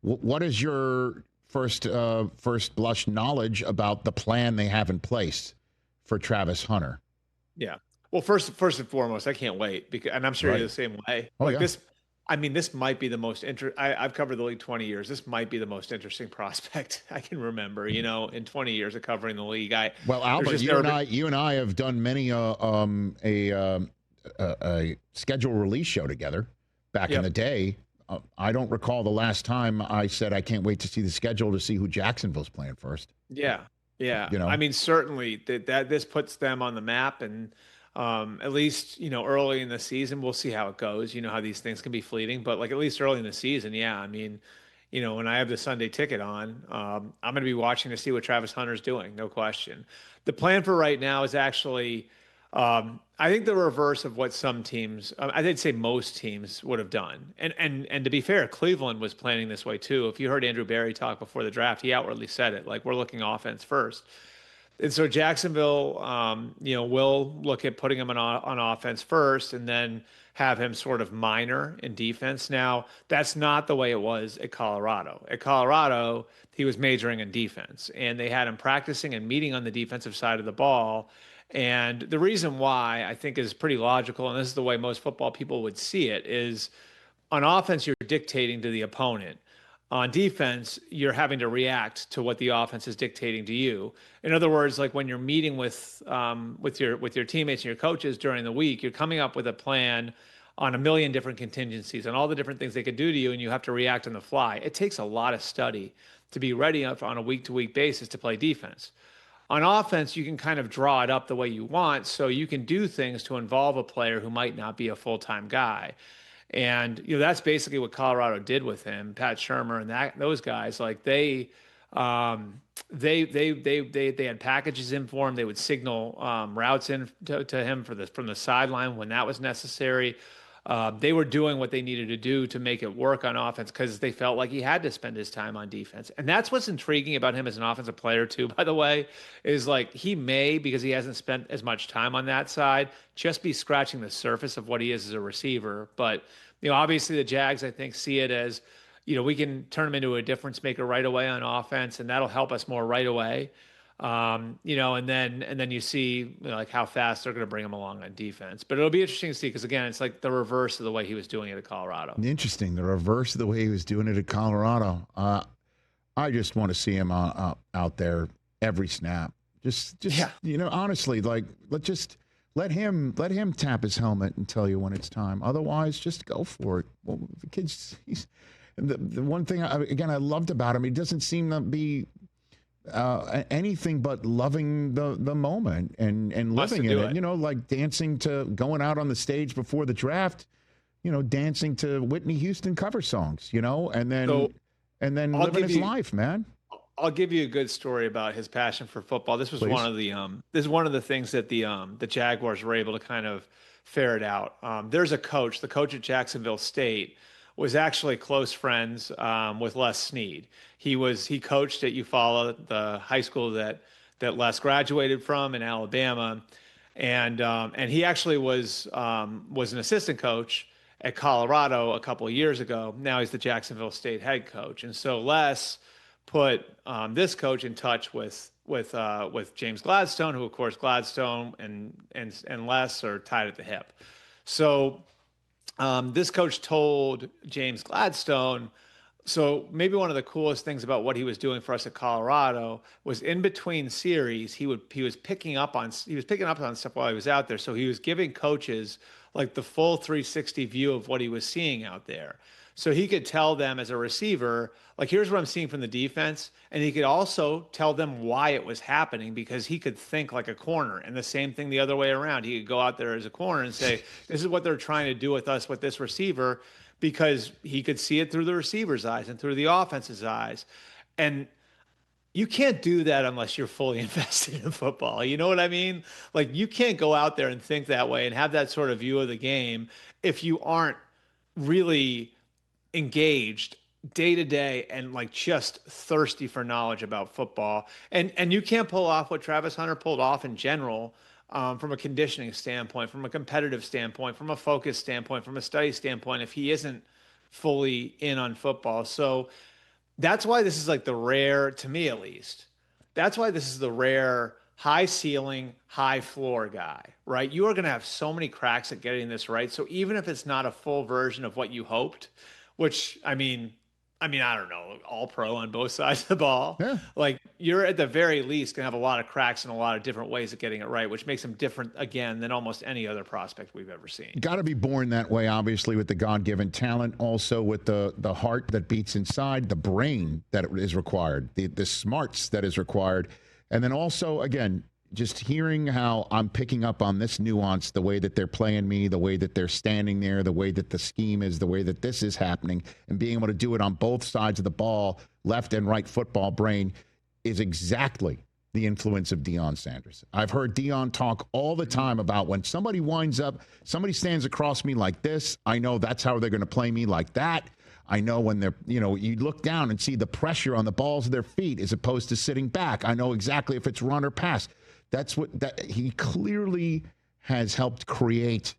What is your first blush knowledge about the plan they have in place for Travis Hunter? Yeah. Well, first and foremost, I can't wait because, and I'm sure you're Right. the same way. Oh Like yeah. this, I mean, this might be the most I've covered the league 20 years. This might be the most interesting prospect I can remember. In 20 years of covering the league, Well, there's Albert, just never been. you and I have done many a schedule release show together back in the Yep. day. I don't recall the last time I said I can't wait to see the schedule to see who Jacksonville's playing first. Yeah. Yeah. You I know, mean, certainly that this puts them on the map, and at least early in the season, we'll see how it goes. You know how these things can be fleeting, but like at least early in the season, yeah. I mean, when I have the Sunday ticket on, I'm going to be watching to see what Travis Hunter's doing, no question. The plan for right now is actually, I think the reverse of what some teams, I did say most teams would have done. And to be fair, Cleveland was planning this way too. If you heard Andrew Barry talk before the draft, he outwardly said it, like we're looking offense first. And so Jacksonville, will look at putting him on offense first, and then have him sort of minor in defense. Now, that's not the way it was at Colorado. At Colorado, he was majoring in defense, and they had him practicing and meeting on the defensive side of the ball. And the reason why I think is pretty logical, and this is the way most football people would see it, is on offense, you're dictating to the opponent. On defense, you're having to react to what the offense is dictating to you. In other words, like when you're meeting with your teammates and your coaches during the week, you're coming up with a plan on a million different contingencies and all the different things they could do to you, and you have to react on the fly. It takes a lot of study to be ready on a week-to-week basis to play defense. On offense, you can kind of draw it up the way you want, so you can do things to involve a player who might not be a full-time guy. And that's basically what Colorado did with him, Pat Shermer and those guys. Like they had packages in for him. They would signal routes in to him from the sideline when that was necessary. They were doing what they needed to do to make it work on offense because they felt like he had to spend his time on defense. And that's what's intriguing about him as an offensive player too, by the way, is like he may, because he hasn't spent as much time on that side, just be scratching the surface of what he is as a receiver. But obviously the Jags, I think, see it as, we can turn him into a difference maker right away on offense, and that'll help us more right away. And then you see like how fast they're going to bring him along on defense. But it'll be interesting to see because again, it's like the reverse of the way he was doing it at Colorado. interesting. The reverse of the way he was doing it at Colorado. I just want to see him out there every snap. Just Yeah. honestly, like let him tap his helmet and tell you when it's time. Otherwise, just go for it. Well, the kid's the one thing I loved about him. He doesn't seem to be anything but loving the moment and living in it. Like dancing to going out on the stage before the draft. Dancing to Whitney Houston cover songs. And then So living his life, man. I'll give you a good story about his passion for football. This was Please. one of the things that the Jaguars were able to kind of ferret out. There's the coach at Jacksonville State was actually close friends with Les Snead. He coached at Eufaula, the high school that Les graduated from in Alabama, and he actually was an assistant coach at Colorado a couple of years ago. Now he's the Jacksonville State head coach, and so Les put this coach in touch with James Gladstone, who of course Gladstone and Les are tied at the hip. So this coach told James Gladstone. So maybe one of the coolest things about what he was doing for us at Colorado was in between series, he was picking up on stuff while he was out there. So he was giving coaches like the full 360 view of what he was seeing out there. So he could tell them as a receiver, like, here's what I'm seeing from the defense. And he could also tell them why it was happening because he could think like a corner. And the same thing the other way around. He could go out there as a corner and say, this is what they're trying to do with us with this receiver, because he could see it through the receiver's eyes and through the offense's eyes. And you can't do that unless you're fully invested in football. You know what I mean? Like, you can't go out there and think that way and have that sort of view of the game if you aren't really engaged day to day and like just thirsty for knowledge about football. And you can't pull off what Travis Hunter pulled off in general, from a conditioning standpoint, from a competitive standpoint, from a focus standpoint, from a study standpoint, if he isn't fully in on football. So That's why this is like the rare, to me at least, that's why this is the rare high ceiling, high floor guy, right? You are going to have so many cracks at getting this right. So even if it's not a full version of what you hoped, which I don't know, all pro on both sides of the ball. Yeah. Like you're at the very least going to have a lot of cracks in a lot of different ways of getting it right, which makes him different again than almost any other prospect we've ever seen. Got to be born that way, obviously, with the God-given talent, also with the heart that beats inside, the brain that is required, the smarts that is required. And then also, again, just hearing how I'm picking up on this nuance, the way that they're playing me, the way that they're standing there, the way that the scheme is, the way that this is happening, and being able to do it on both sides of the ball, left and right football brain, is exactly the influence of Deion Sanders. I've heard Deion talk all the time about when somebody winds up, somebody stands across me like this, I know that's how they're going to play me like that. I know when they're, you look down and see the pressure on the balls of their feet as opposed to sitting back. I know exactly if it's run or pass. That's what he clearly has helped create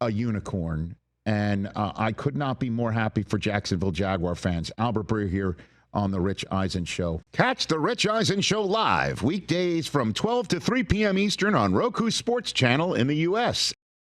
a unicorn. And I could not be more happy for Jacksonville Jaguar fans. Albert Breer here on The Rich Eisen Show. Catch The Rich Eisen Show live weekdays from 12 to 3 p.m. Eastern on Roku Sports Channel in the U.S.